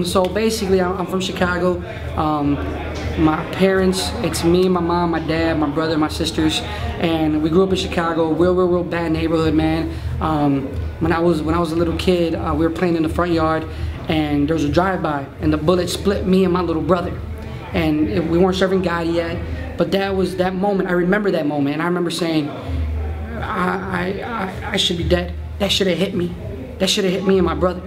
So basically, I'm from Chicago. My parents, it's me, my mom, my dad, my brother, my sisters, and we grew up in Chicago. Real bad neighborhood, man. When I was a little kid, we were playing in the front yard, and there was a drive-by, and the bullet split me and my little brother. And we weren't serving God yet, but that was that moment. I remember that moment, and I remember saying, I should be dead. That should have hit me. That should have hit me and my brother.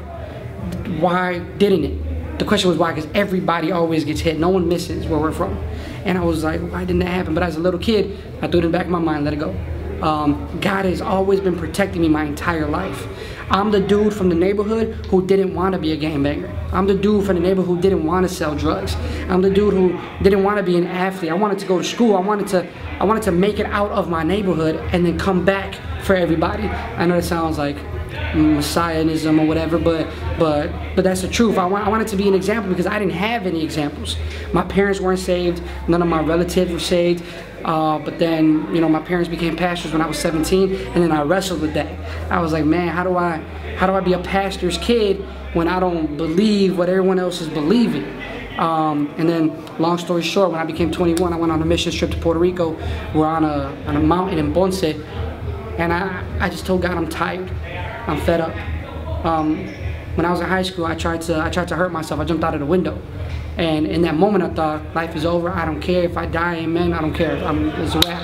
Why didn't it? The question was why, because everybody always gets hit. No one misses where we're from. And I was like, why didn't that happen? But as a little kid, I threw it in the back of my mind, let it go. God has always been protecting me my entire life. I'm the dude from the neighborhood who didn't want to be a gangbanger. I'm the dude from the neighborhood who didn't want to sell drugs. I'm the dude who didn't want to be an athlete. I wanted to go to school. I wanted to make it out of my neighborhood and then come back for everybody. I know it sounds like messianism or whatever, but that's the truth. I wanted to be an example because I didn't have any examples. My parents weren't saved. None of my relatives were saved. But then, you know, my parents became pastors when I was 17, and then I wrestled with that. I was like, man, how do I be a pastor's kid when I don't believe what everyone else is believing? And then, long story short, when I became 21, I went on a mission trip to Puerto Rico. We're on a mountain in Ponce, and I just told God I'm tired. I'm fed up. When I was in high school, I tried to hurt myself. I jumped out of the window. And in that moment, I thought, life is over. I don't care if I die, amen. I don't care. It's a wrap.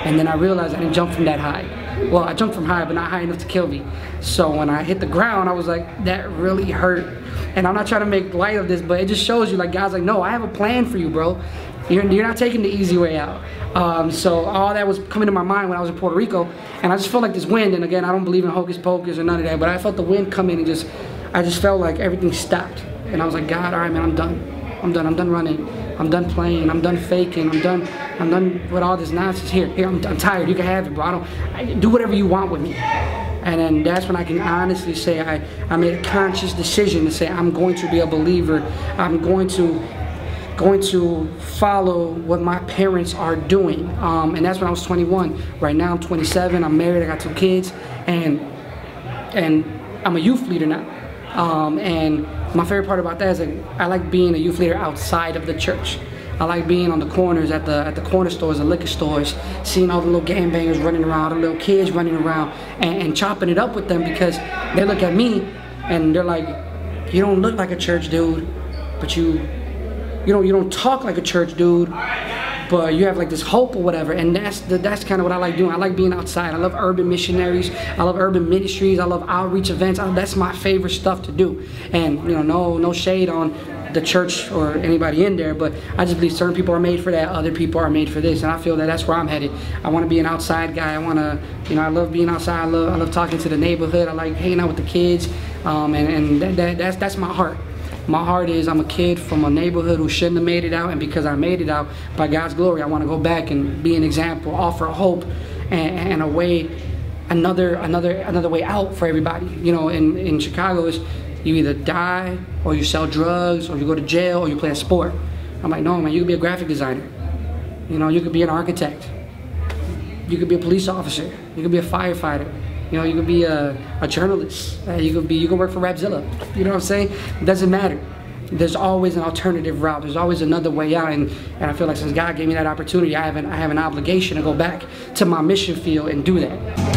And then I realized I didn't jump from that high. Well, I jumped from high, but not high enough to kill me. So when I hit the ground, I was like, that really hurt. And I'm not trying to make light of this, but it just shows you, like, God's like, no, I have a plan for you, bro. You're not taking the easy way out. So all that was coming to my mind when I was in Puerto Rico, and I just felt like this wind. And again, I don't believe in hocus pocus or none of that, but I felt the wind come in, and I just felt like everything stopped. And I was like, God, all right, man, I'm done. I'm done running. I'm done playing. I'm done faking. I'm done with all this nonsense. Here, I'm tired. You can have it, bro. Do whatever you want with me. And then that's when I can honestly say I made a conscious decision to say I'm going to be a believer. I'm going to follow what my parents are doing. And that's when I was 21. Right now I'm 27. I'm married. I got 2 kids, and I'm a youth leader now. And my favorite part about that is I like being a youth leader outside of the church. I like being on the corners, at the corner stores, the liquor stores, seeing all the little gangbangers running around, the little kids running around, and chopping it up with them, because they look at me and they're like, you don't look like a church dude, but you don't talk like a church dude, but you have like this hope or whatever. And that's kind of what I like doing. I like being outside. I love urban missionaries. I love urban ministries. I love outreach events. That's my favorite stuff to do. And you know, no shade on the church or anybody in there, but I just believe certain people are made for that, other people are made for this, and I feel that that's where I'm headed. I want to be an outside guy. I want to, I love being outside. I love talking to the neighborhood. I like hanging out with the kids, and that's my heart. My heart is I'm a kid from a neighborhood who shouldn't have made it out, and because I made it out, by God's glory, I want to go back and be an example, offer hope, and a way, another way out for everybody. You know, in Chicago, is you either die, or you sell drugs, or you go to jail, or you play a sport. I'm like, no, man, you could be a graphic designer. You know, you could be an architect. You could be a police officer. You could be a firefighter. You know, you could be a journalist. You could work for Rapzilla. You know what I'm saying? It doesn't matter. There's always an alternative route. There's always another way out, and I feel like since God gave me that opportunity, I have an obligation to go back to my mission field and do that.